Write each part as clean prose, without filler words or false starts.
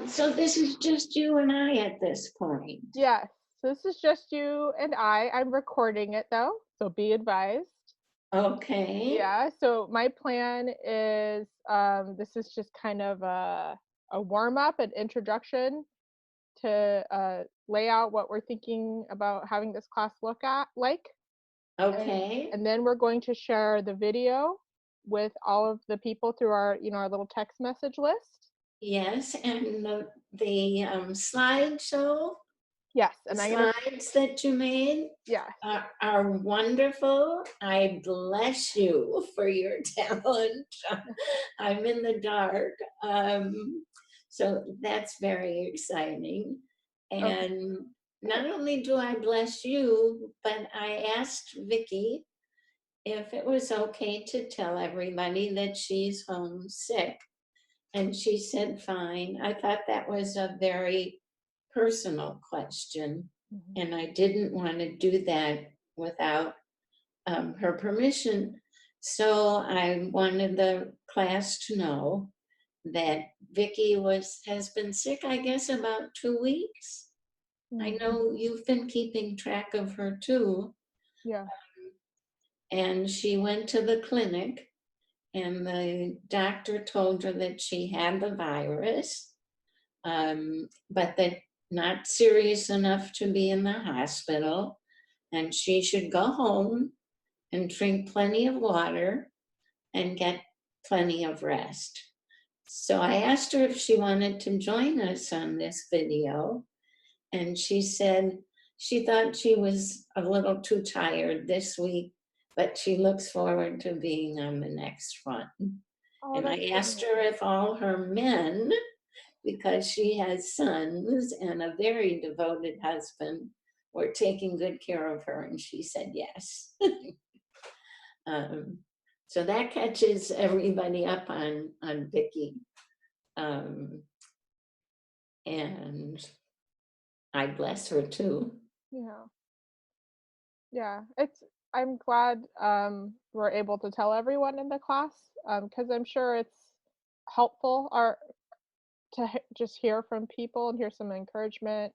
So this is just you and I at this point. Yes. So this is just you and I. I'm recording it though, so be advised. Okay. Yeah. So my plan is this is just kind of a warm up, an introduction to lay out what we're thinking about having this class look at like, and Okay. and then we're going to share the video with all of the people through our little text message list. Yes, and the slideshow, Yes, the and I'm gonna slides that you made yes. are wonderful. I bless you for your talent. I'm in the dark. So that's very exciting. Okay. And Good. not only do I bless you, but I asked Vicky if it was okay to tell everybody that she's homesick. And she said, fine. I thought that was a very personal question. Mhm. And I didn't want to do that without her permission. So I wanted the class to know that Vicky has been sick, I guess, about 2 weeks. I Mhm. know you've been keeping track of her too. Yeah. And she went to the clinic, and the doctor told her that she had the virus, but that not serious enough to be in the hospital, and she should go home and drink plenty of water and get plenty of rest. So I asked her if she wanted to join us on this video, and she said she thought she was a little too tired this week, but she looks forward to being on the next one. Oh, And that's I so asked nice. her if all her men, because she has sons and a very devoted husband, were taking good care of her, and she said yes. um, so that catches everybody up on Vicky, um, and I bless her too. Yeah. Yeah. I'm glad we're able to tell everyone in the class because I'm sure it's helpful or just hear from people and hear some encouragement.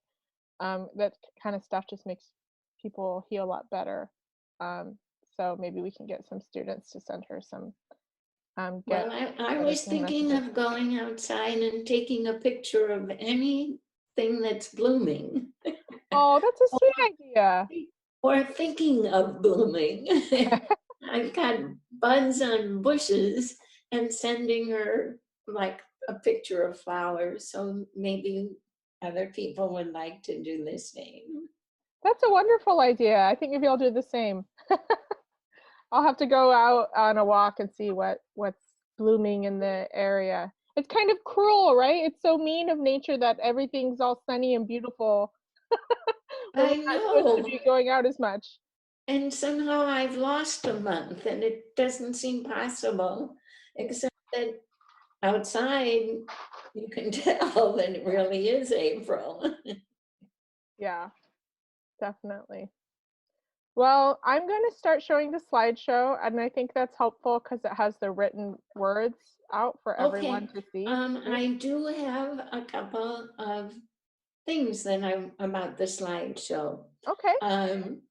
That kind of stuff just makes people heal a lot better. Um, so maybe we can get some students to send her some Well, I get her was some thinking messages. of going outside and taking a picture of anything that's blooming. Oh, that's a sweet idea. Or thinking of blooming. I've got buds on bushes and sending her like a picture of flowers. So maybe other people would like to do the same. That's a wonderful idea. I think maybe I'll do the same. I'll have to go out on a walk and see what's blooming in the area. It's kind of cruel, right? It's so mean of nature that everything's all sunny and beautiful when I we're not supposed to know. be going out as much. And somehow I've lost a month and it doesn't seem possible, Yeah. except that outside you can tell that it really is April. Yeah, definitely. Well, I'm going to start showing the slideshow, and I think that's helpful because it has the written words out for everyone Okay, to see. Right? I do have a couple of things that I'm about the slideshow. Okay. Um,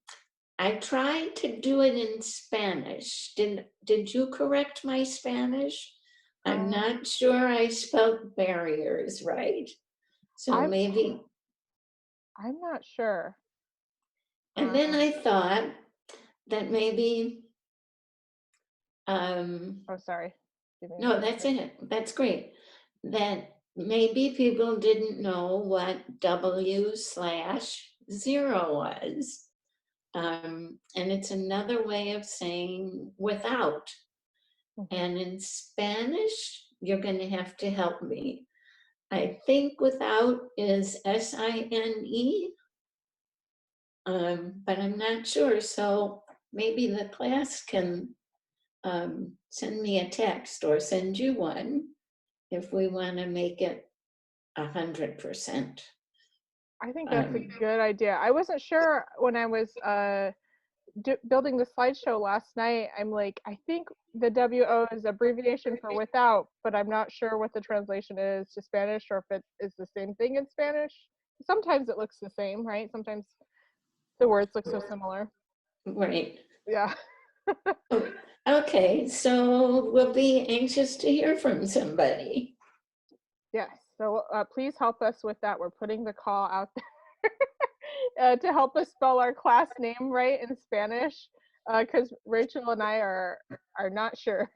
I tried to do it in Spanish. Did you correct my Spanish? I'm Um, not sure I spelled barriers right. So I'm maybe, I'm not sure. and then Um, I thought that maybe, um, oh, sorry. Give me a no, minute that's here. it. That's great. That maybe people didn't know what W/0 was. And it's another way of saying without. Mhm. And in Spanish, you're going to have to help me. I think without is SINE, but I'm not sure. So maybe the class can send me a text or send you one if we want to make it 100%. I think that's a Um, good idea. I wasn't sure when I was building the slideshow last night, I'm like, I think the WO is abbreviation for without, but I'm not sure what the translation is to Spanish or if it is the same thing in Spanish. Sometimes it looks the same, right? Sometimes the words look so similar. Right. Yeah. Oh, okay, so we'll be anxious to hear from somebody. Yes. So please help us with that. We're putting the call out there to help us spell our class name right in Spanish, because Rachel and I are not sure.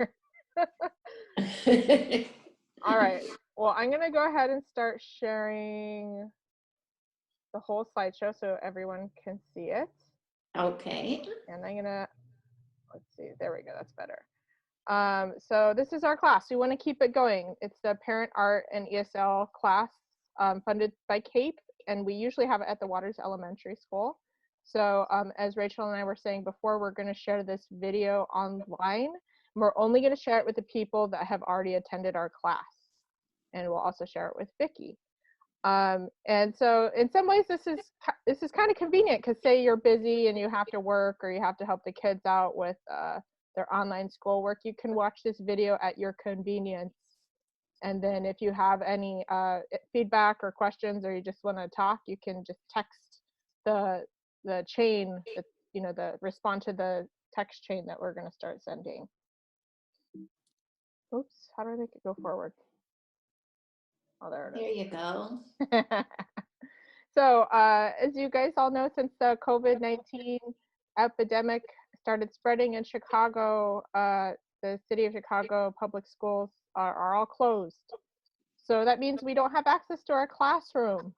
All right. Well, I'm gonna go ahead and start sharing the whole slideshow so everyone can see it. Okay. And I'm gonna, let's see, there we go, that's better. So this is our class. We want to keep it going. It's the Parent Art and ESL class funded by CAPE, and we usually have it at the Waters Elementary School. So as Rachel and I were saying before, we're going to share this video online. We're only going to share it with the people that have already attended our class, and we'll also share it with Vicki. And so in some ways this is kind of convenient, because say you're busy and you have to work or you have to help the kids out with their online schoolwork, you can watch this video at your convenience. And then if you have any feedback or questions, or you just want to talk, you can just text the chain, the respond to the text chain that we're going to start sending. Oops, how do I make it go forward? Oh, there it is. There you go. So as you guys all know, since the COVID-19 epidemic started spreading in Chicago, the city of Chicago public schools are all closed. So that means we don't have access to our classroom.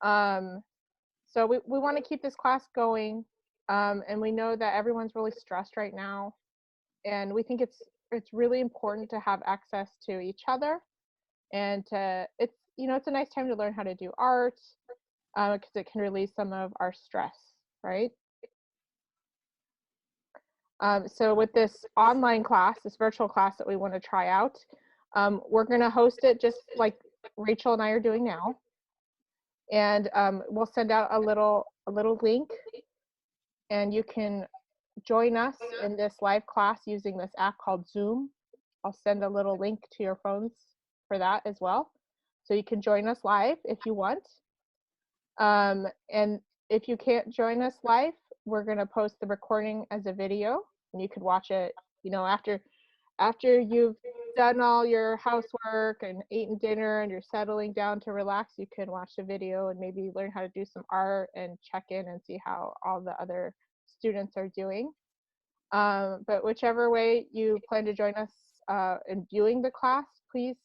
So we want to keep this class going. And we know that everyone's really stressed right now. And we think it's really important to have access to each other. And it's a nice time to learn how to do art, because it can release some of our stress, right? So with this online class, this virtual class that we want to try out, we're going to host it just like Rachel and I are doing now. And we'll send out a little link, and you can join us in this live class using this app called Zoom. I'll send a little link to your phones for that as well. So you can join us live if you want. And if you can't join us live, we're going to post the recording as a video, and you could watch it, after you've done all your housework and eaten dinner and you're settling down to relax, you can watch the video and maybe learn how to do some art and check in and see how all the other students are doing. But whichever way you plan to join us in viewing the class, please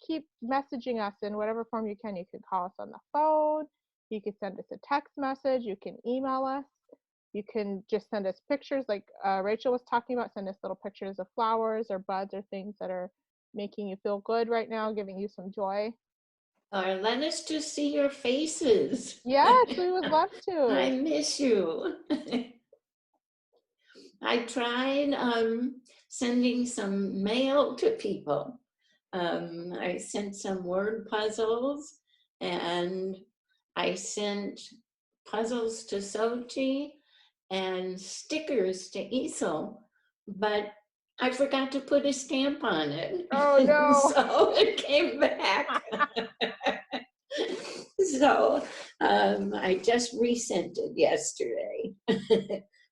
keep messaging us in whatever form you can. You can call us on the phone, you can send us a text message, you can email us, you can just send us pictures like Rachel was talking about. Send us little pictures of flowers or buds or things that are making you feel good right now, giving you some joy. Or let us just see your faces. Yes, we would love to. I miss you. I tried sending some mail to people. I sent some word puzzles, and I sent puzzles to Sochi and stickers to Isel, but I forgot to put a stamp on it. Oh no. So it came back. So I just resent it yesterday.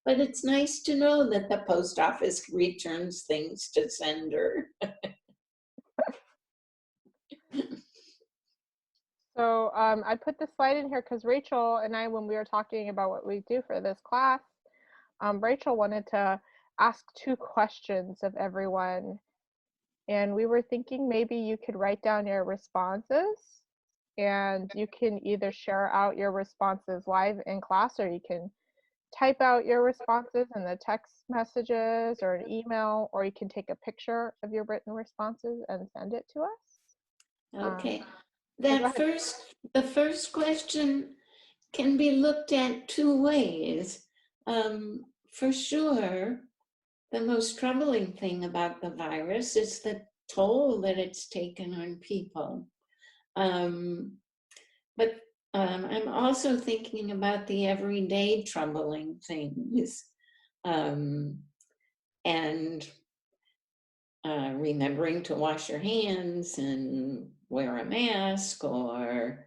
But it's nice to know that the post office returns things to sender. So I put the slide in here because Rachel and I, when we were talking about what we do for this class, Rachel wanted to ask 2 questions of everyone. And we were thinking maybe you could write down your responses, and you can either share out your responses live in class, or you can type out your responses in the text messages or an email, or you can take a picture of your written responses and send it to us. Okay. So go ahead. The first question can be looked at 2 ways. For sure, the most troubling thing about the virus is the toll that it's taken on people. But I'm also thinking about the everyday troubling things. um, and remembering to wash your hands and wear a mask, or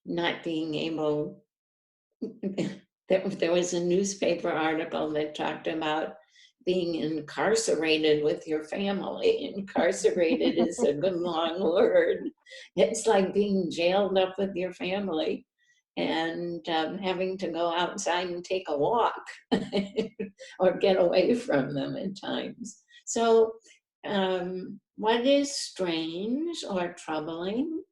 not being able. There was a newspaper article that talked about being incarcerated with your family. Incarcerated is a good long word. It's like being jailed up with your family and having to go outside and take a walk or get away from them at times. So, what is strange or troubling,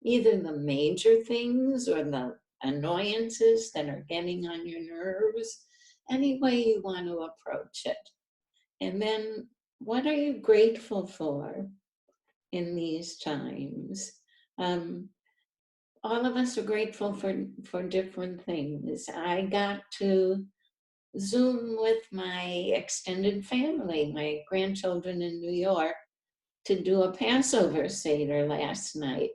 either the major things or the annoyances that are getting on your nerves, any way you want to approach it. And then what are you grateful for in these times? Um, all of us are grateful for different things. I got to Zoom with my extended family, my grandchildren in New York, to do a Passover Seder last night.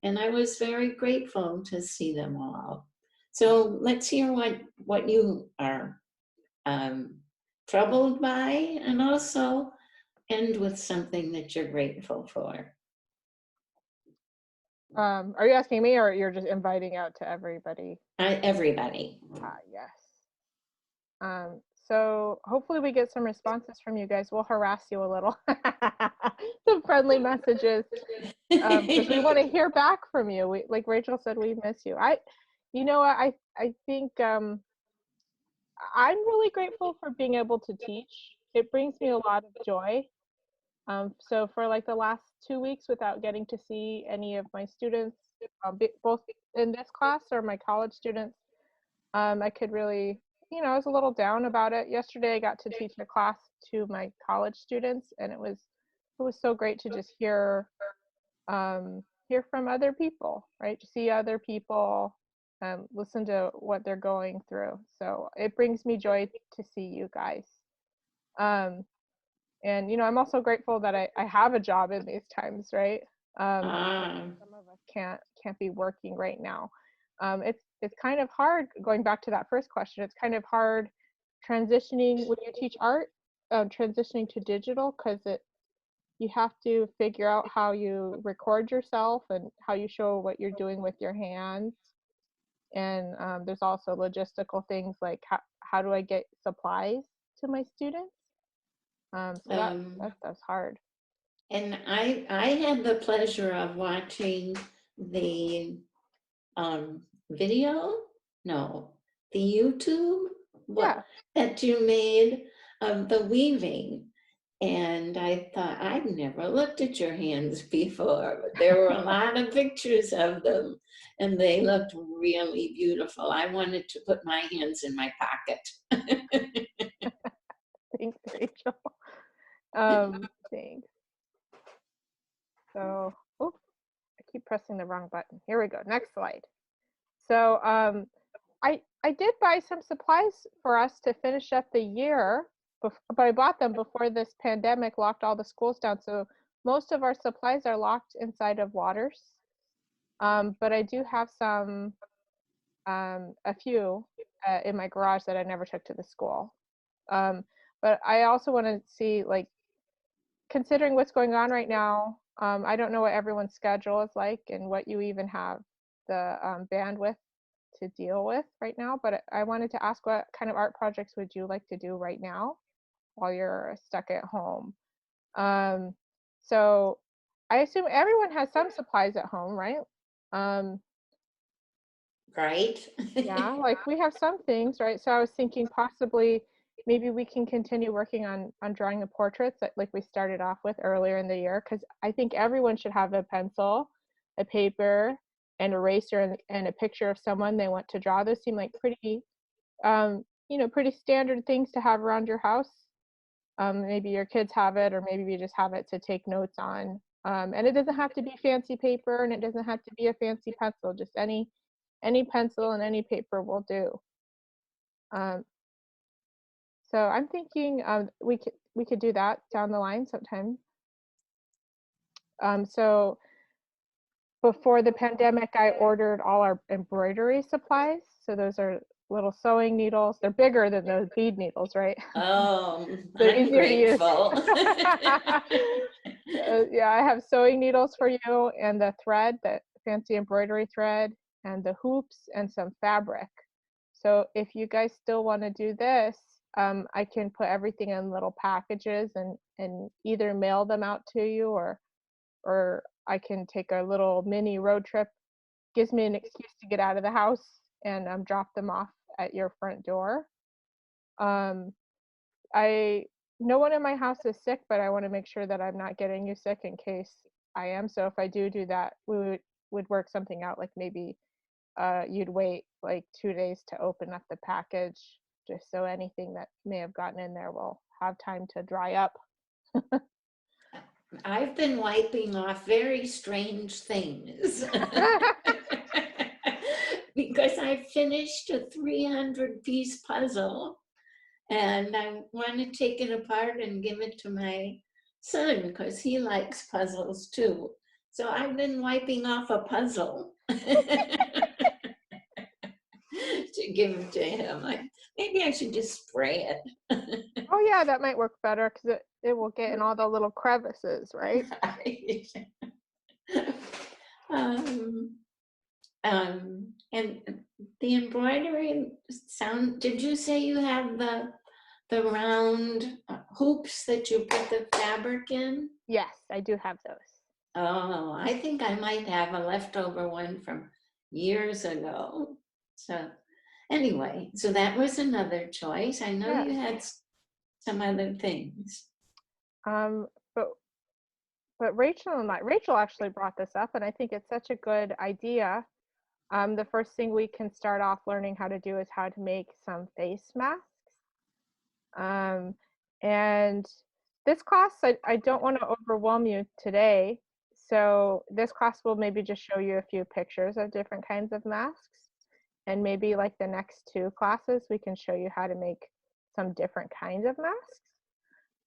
And I was very grateful to see them all. So let's hear what you are um, troubled by, and also end with something that you're grateful for. Are you asking me, or you're just inviting out to everybody? Everybody. Yes. So hopefully we get some responses from you guys. We'll harass you a little. Some friendly messages, because we want to hear back from you. We, like Rachel said, we miss you. I think I'm really grateful for being able to teach. It brings me a lot of joy. So for like the last 2 weeks without getting to see any of my students, both in this class or my college students, I could really, I was a little down about it. Yesterday, I got to teach a class to my college students, and it was so great to just hear from other people, right? To see other people, listen to what they're going through. So it brings me joy to see you guys. Um, and I'm also grateful that I have a job in these times, right? Some of us can't be working right now. It's kind of hard, going back to that first question. It's kind of hard transitioning when you teach art, transitioning to digital, because you have to figure out how you record yourself and how you show what you're doing with your hands. And there's also logistical things like how do I get supplies to my students? So that's hard. And I had the pleasure of watching the video, no, the YouTube, Yeah. that you made of the weaving. And I thought, I've never looked at your hands before, but there were a lot of pictures of them, and they looked really beautiful. I wanted to put my hands in my pocket. Thanks, Rachel. Thanks. So, oh, I keep pressing the wrong button. Here we go. Next slide. So, I did buy some supplies for us to finish up the year, but I bought them before this pandemic locked all the schools down. So most of our supplies are locked inside of Waters. But I do have a few in my garage that I never took to the school. But I also want to see, like, considering what's going on right now, I don't know what everyone's schedule is like and what you even have the bandwidth to deal with right now. But I wanted to ask, what kind of art projects would you like to do right now while you're stuck at home? So I assume everyone has some supplies at home, right? Right? Yeah, like we have some things, right? So I was thinking possibly maybe we can continue working on drawing the portraits that, like, we started off with earlier in the year, because I think everyone should have a pencil, a paper, an eraser, and a picture of someone they want to draw. Those seem like pretty standard things to have around your house. Maybe your kids have it, or maybe you just have it to take notes on. And it doesn't have to be fancy paper, and it doesn't have to be a fancy pencil. Just any pencil and any paper will do. Um, so I'm thinking we could do that down the line sometime. So before the pandemic, I ordered all our embroidery supplies. So those are little sewing needles. They're bigger than those bead needles, right? Oh, They're I'm easier to use. grateful. Yeah, I have sewing needles for you and the thread, that fancy embroidery thread, and the hoops and some fabric. So if you guys still want to do this, I can put everything in little packages and either mail them out to you, or I can take a little mini road trip. Gives me an excuse to get out of the house and drop them off at your front door. Um, I No one in my house is sick, but I want to make sure that I'm not getting you sick in case I am. So if I do that, we would work something out. Like maybe you'd wait like 2 days to open up the package, just so anything that may have gotten in there will have time to dry up. I've been wiping off very strange things. Because I finished a 300-piece puzzle and I want to take it apart and give it to my son because he likes puzzles too. So I've been wiping off a puzzle to give to him. Maybe I should just spray it. Oh yeah, that might work better because it will get in all the little crevices, right? um, and the embroidery sound, did you say you have the round hoops that you put the fabric in? Yes, I do have those. Oh, I think I might have a leftover one from years ago. So anyway, so that was another choice. I know Yes. you had some other things. Um, but Rachel actually brought this up, and I think it's such a good idea. The first thing we can start off learning how to do is how to make some face masks. And this class, I don't want to overwhelm you today. So this class will maybe just show you a few pictures of different kinds of masks. And maybe like the next 2 classes, we can show you how to make some different kinds of masks.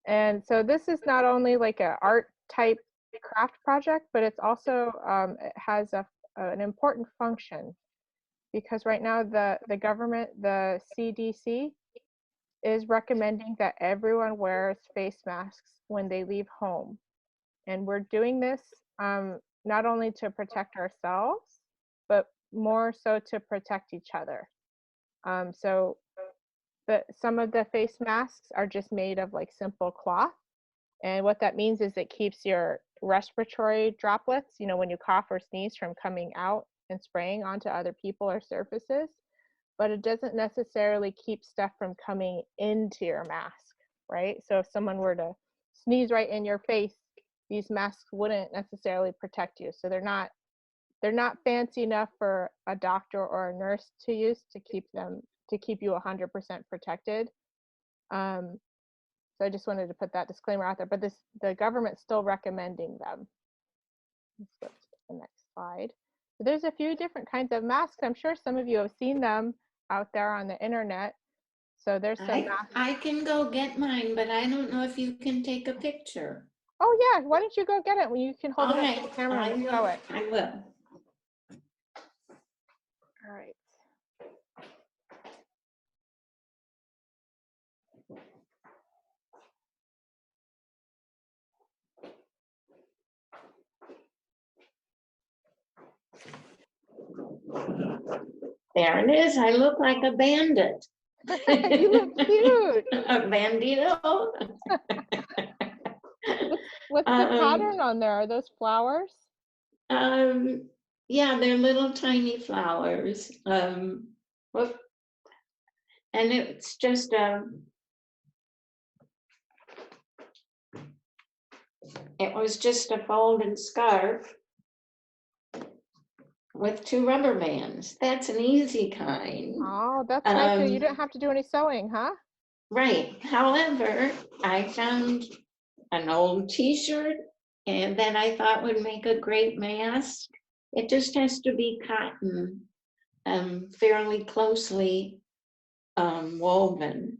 And so this is not only like an art type craft project, but it's also, it has an important function, because right now the government, the CDC, is recommending that everyone wears face masks when they leave home. And we're doing this not only to protect ourselves, but more so to protect each other. So some of the face masks are just made of like simple cloth. And what that means is it keeps your respiratory droplets, when you cough or sneeze, from coming out and spraying onto other people or surfaces. But it doesn't necessarily keep stuff from coming into your mask, right? So if someone were to sneeze right in your face, these masks wouldn't necessarily protect you. So they're not fancy enough for a doctor or a nurse to use to keep you 100% protected. So I just wanted to put that disclaimer out there, but the government's still recommending them. Let's flip to the next slide. So there's a few different kinds of masks. I'm sure some of you have seen them out there on the internet. So there's some masks. I can go get mine, but I don't know if you can take a picture. Oh yeah, why don't you go get it when you can hold it up to the camera and show it. I will. All right. There it is. I look like a bandit. You look cute. A bandito. What's the pattern on there? Are those flowers? Yeah, they're little tiny flowers. And it's just it was just a folded scarf with 2 rubber bands. That's an easy kind. Oh, that's nice. So you didn't have to do any sewing, huh? Right. However, I found an old t-shirt and that I thought would make a great mask. It just has to be cotton, fairly closely woven.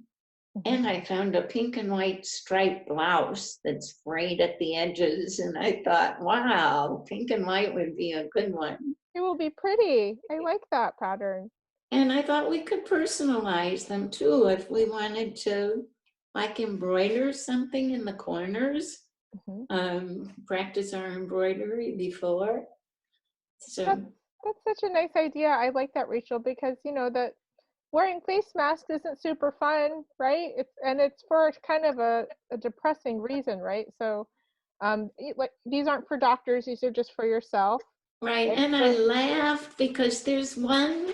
And I found a pink and white striped blouse that's frayed at the edges. And I thought, wow, pink and white would be a good one. It will be pretty. I like that pattern. And I thought we could personalize them too if we wanted to, like embroider something in the corners, Mhm. practice our embroidery before. That's So, that's such a nice idea. I like that, Rachel, because you know that wearing face masks isn't super fun, right? It's for kind of a depressing reason, right? So, like these aren't for doctors; these are just for yourself. right. And And I so, laughed because there's one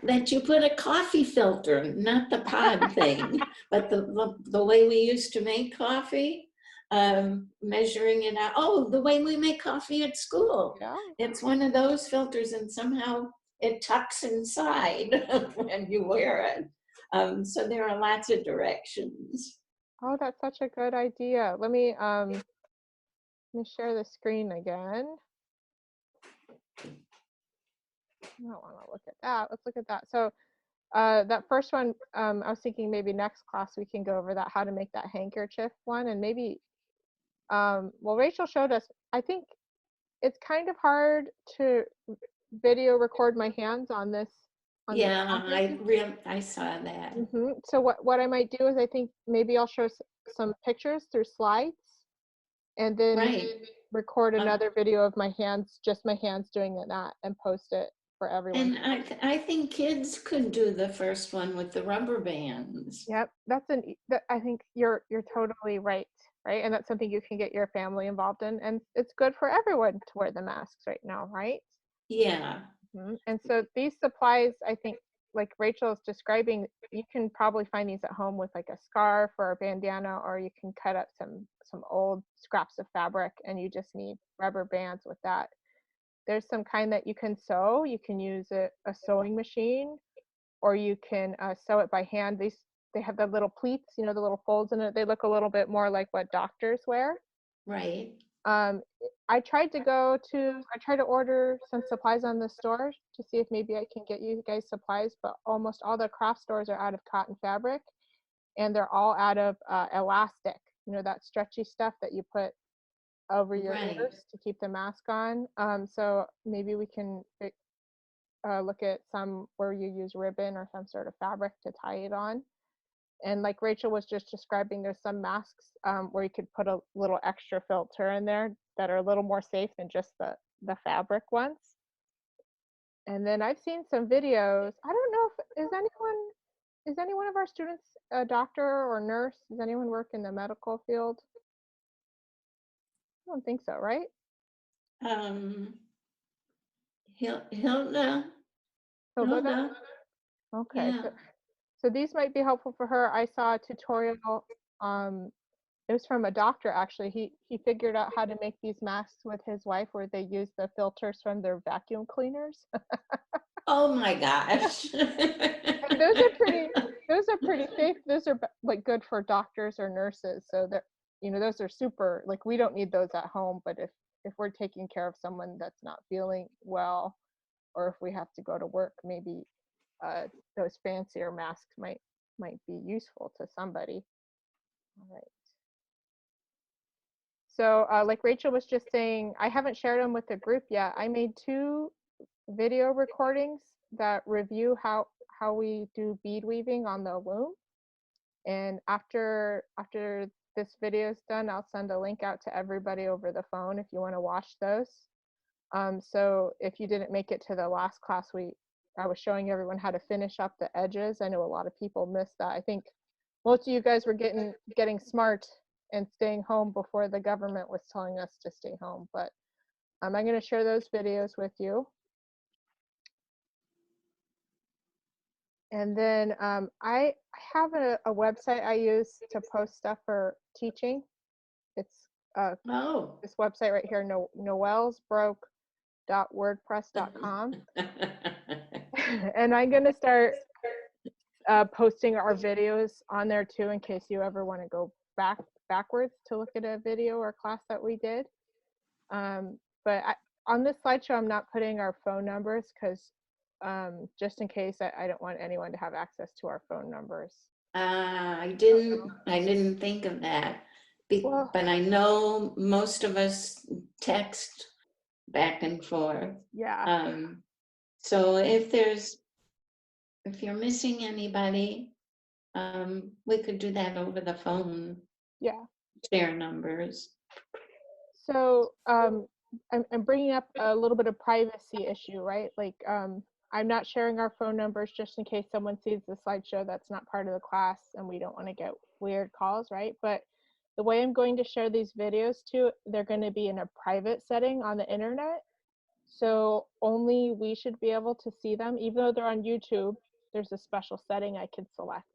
that you put a coffee filter, not the pod thing, but the way we used to make coffee, measuring it out. Oh, the way we make coffee at school. yeah. It's one of those filters, and somehow it tucks inside when you wear it. So there are lots of directions. Oh, that's such a good idea. Let me share the screen again. I don't want to look at that. Let's look at that. So, that first one, I was thinking maybe next class we can go over that, how to make that handkerchief one, and maybe, well, Rachel showed us. I think it's kind of hard to video record my hands on this Yeah, tablet. I saw that. So what I might do is I think maybe I'll show some pictures through slides, and then Right. record Uh, another video of my hands, just my hands doing that, and post it for everyone And to see. I think kids could do the first one with the rubber bands. Yep, that I think you're totally right, right? And that's something you can get your family involved in, and it's good for everyone to wear the masks right now, right? Yeah, And so these supplies, I think, like Rachel is describing, you can probably find these at home with like a scarf or a bandana, or you can cut up some old scraps of fabric, and you just need rubber bands with that. There's some kind that you can sew. You can use a sewing machine, or you can sew it by hand. They have the little pleats, you know, the little folds in it. They look a little bit more like what doctors wear. right. Um, I tried to order some supplies on the store to see if maybe I can get you guys supplies, but almost all the craft stores are out of cotton fabric, and they're all out of elastic, you know, that stretchy stuff that you put over your Right. ears to keep the mask on. So maybe we can look at some where you use ribbon or some sort of fabric to tie it on. And like Rachel was just describing, there's some masks where you could put a little extra filter in there that are a little more safe than just the fabric ones. And then I've seen some videos. I don't know if is any one of our students a doctor or nurse? Does anyone work in the medical field? I don't think so, right? Um, Hilda, Hilda does? Hilda, Okay, yeah. so these might be helpful for her. I saw a tutorial. Um, it was from a doctor actually. He figured out how to make these masks with his wife, where they use the filters from their vacuum cleaners. Oh my gosh. And those are pretty safe. Those are like good for doctors or nurses. So that, you know, those are super, like we don't need those at home, but if we're taking care of someone that's not feeling well, or if we have to go to work, maybe uh, those fancier masks might be useful to somebody. All right. So like Rachel was just saying, I haven't shared them with the group yet. I made 2 video recordings that review how we do bead weaving on the loom. And after this video is done, I'll send a link out to everybody over the phone if you want to watch those. So if you didn't make it to the last class, I was showing everyone how to finish up the edges. I know a lot of people missed that. I think most of you guys were getting smart and staying home before the government was telling us to stay home. But I'm going to share those videos with you. And then I have a website I use to post stuff for teaching. It's Oh. this website right here, noelsbroke.wordpress.com. And I'm going to start posting our videos on there too, in case you ever want to go backwards to look at a video or class that we did. But on this slideshow, I'm not putting our phone numbers because just in case, I don't want anyone to have access to our phone numbers. I didn't think of that. Well, But I know most of us text back and forth. yeah. So if there's if you're missing anybody, we could do that over the phone, Yeah. share numbers. So I'm bringing up a little bit of privacy issue, right? Like I'm not sharing our phone numbers just in case someone sees the slideshow that's not part of the class and we don't want to get weird calls, right? But the way I'm going to share these videos too, they're going to be in a private setting on the internet. So only we should be able to see them, even though they're on YouTube. There's a special setting I can select,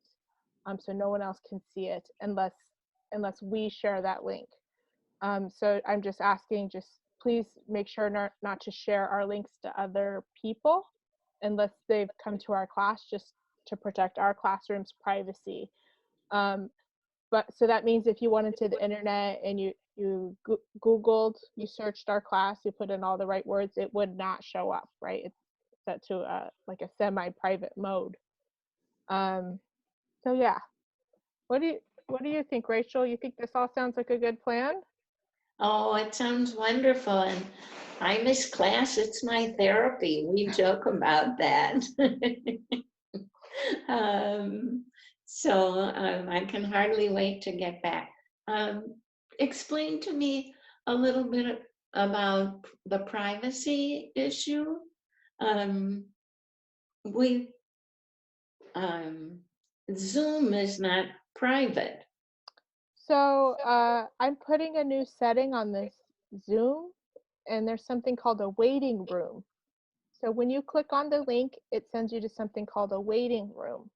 so no one else can see it unless we share that link. So I'm just asking, just please make sure not to share our links to other people unless they've come to our class, just to protect our classroom's privacy. But so that means if you went into the internet and you Googled, you searched our class, you put in all the right words, it would not show up, right? It's set to like a semi-private mode. So yeah, what do you think, Rachel? You think this all sounds like a good plan? Oh, it sounds wonderful. And I miss class. It's my therapy. We joke about that. um, I can hardly wait to get back. Explain to me a little bit about the privacy issue. Um, we Zoom is not private. So I'm putting a new setting on this Zoom, and there's something called a waiting room. So when you click on the link, it sends you to something called a waiting room.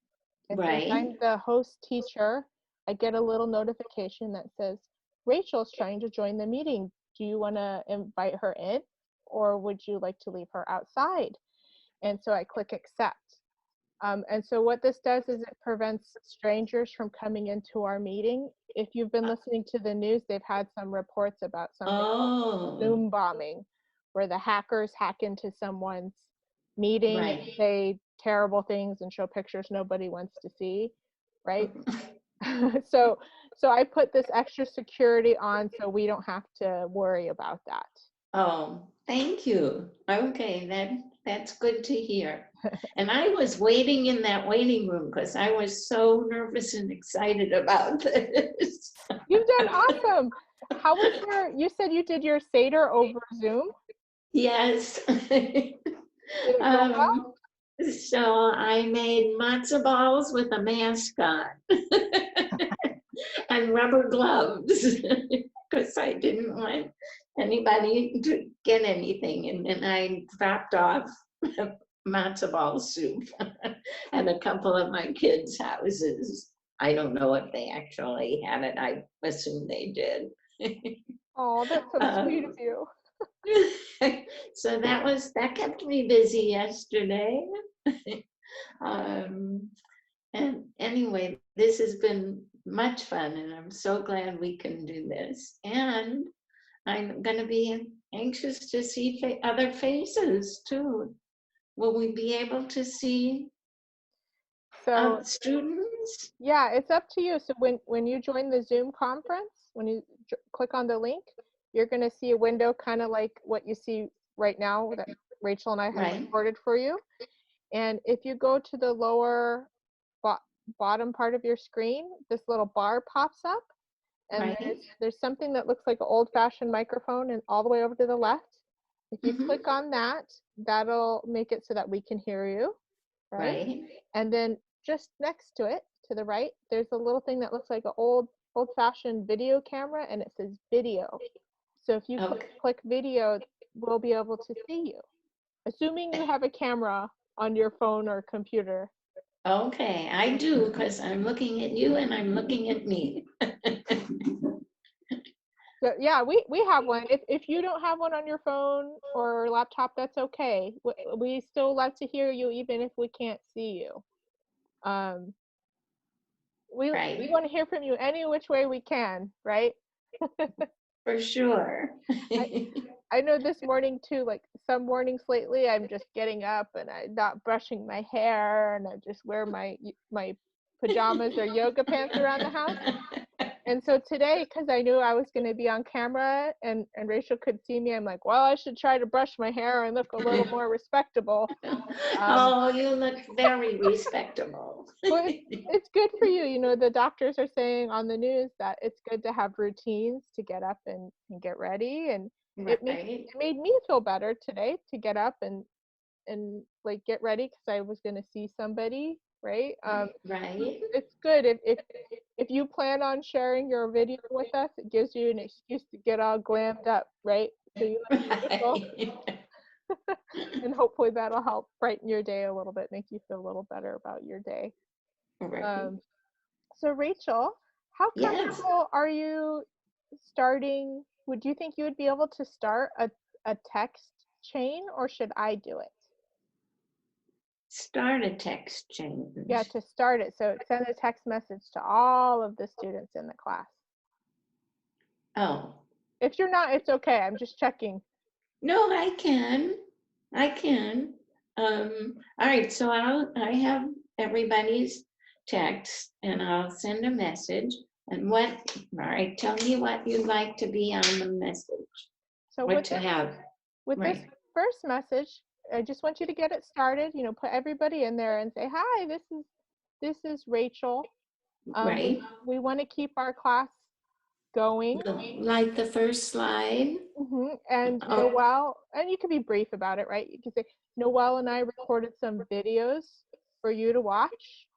And since Right. I'm the host teacher, I get a little notification that says, Rachel's trying to join the meeting. Do you want to invite her in, or would you like to leave her outside? And so I click accept. And so what this does is it prevents strangers from coming into our meeting. If you've been listening to the news, they've had some reports about something called Oh, Zoom bombing, where the hackers hack into someone's meeting and right. say terrible things and show pictures nobody wants to see, right? so I put this extra security on so we don't have to worry about that. Oh, thank you. Okay, that's good to hear. And I was waiting in that waiting room because I was so nervous and excited about this. You've done awesome. How was you said you did your Seder over Zoom? Yes. Did it go well? So I made matzo balls with a mask on and rubber gloves because I didn't want anybody to get anything. And then I dropped off matzo ball soup at a couple of my kids' houses. I don't know if they actually had it. I assume they did. Oh, that's so sweet of um, you. so that kept me busy yesterday. um, and anyway, this has been much fun, and I'm so glad we can do this. And I'm going to be anxious to see other faces too. Will we be able to see So students? yeah, it's up to you. So when you join the Zoom conference, when you click on the link, you're going to see a window kind of like what you see right now that Rachel and I have Right. recorded for you. And if you go to the lower bottom part of your screen, this little bar pops up, and Right. there's something that looks like an old-fashioned microphone, and all the way over to the left. If you Mm-hmm. click on that, that'll make it so that we can hear you, right? Right. And then just next to it, to the right, there's a little thing that looks like an old-fashioned video camera, and it says video. So if you Okay. click video, we'll be able to see you, assuming you have a camera on your phone or computer. Okay, I do because I'm looking at you and I'm looking at me. So yeah, we have one. If you don't have one on your phone or laptop, that's okay. We still love to hear you even if we can't see you. Um, we Right. want to hear from you any which way we can, right? For sure. I know this morning too, like some mornings lately, I'm just getting up and I'm not brushing my hair and I just wear my pajamas or yoga pants around the house. And so today, because I knew I was going to be on camera and Rachel could see me, I'm like, well, I should try to brush my hair and look a little more respectable. Oh, you look very respectable. Well, it's good for you. You know, the doctors are saying on the news that it's good to have routines to get up and get ready. And Right, it made me feel better today to get up and like get ready because I was going to see somebody, right? right. It's good if you plan on sharing your video with us, it gives you an excuse to get all glammed up, right? So you look beautiful, Right. and hopefully that'll help brighten your day a little bit, make you feel a little better about your day. Right. Um, so Rachel, how Yes, comfortable are you starting? Would you think you would be able to start a text chain, or should I do it? start a text Yeah, change. to start it. So send a text message to all of the students in the class. Oh, If you're not, it's okay. I'm just checking. no, I can. I can. All right, so I have everybody's text and I'll send a message. And what, all right, tell me what you'd like to be on the message, So what to have. with this Right, first message, I just want you to get it started. You know, put everybody in there and say, "Hi, this is Rachel. right. We want to keep our class going." Like the first slide. And Oh, Noelle, and you can be brief about it, right? You can say, "Noelle and I recorded some videos for you to watch,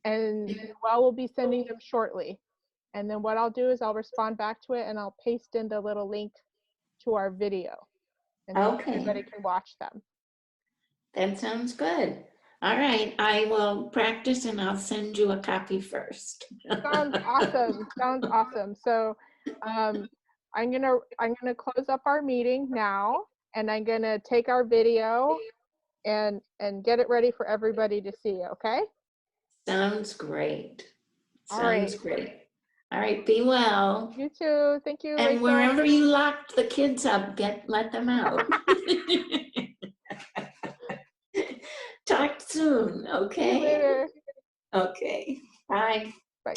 and Noelle will be sending them shortly." And then what I'll do is I'll respond back to it and I'll paste in the little link to our video. And so everybody okay. can watch them. That sounds good. All right, I will practice and I'll send you a copy first. Sounds awesome. Sounds awesome. So um, I'm gonna close up our meeting now, and I'm gonna take our video and get it ready for everybody to see. Okay. Sounds great. All Sounds right. great. All right, be well. You too. Thank you, And Rachel. wherever you locked the kids up, let them out. Talk soon, See you okay? later. Okay, bye. Bye.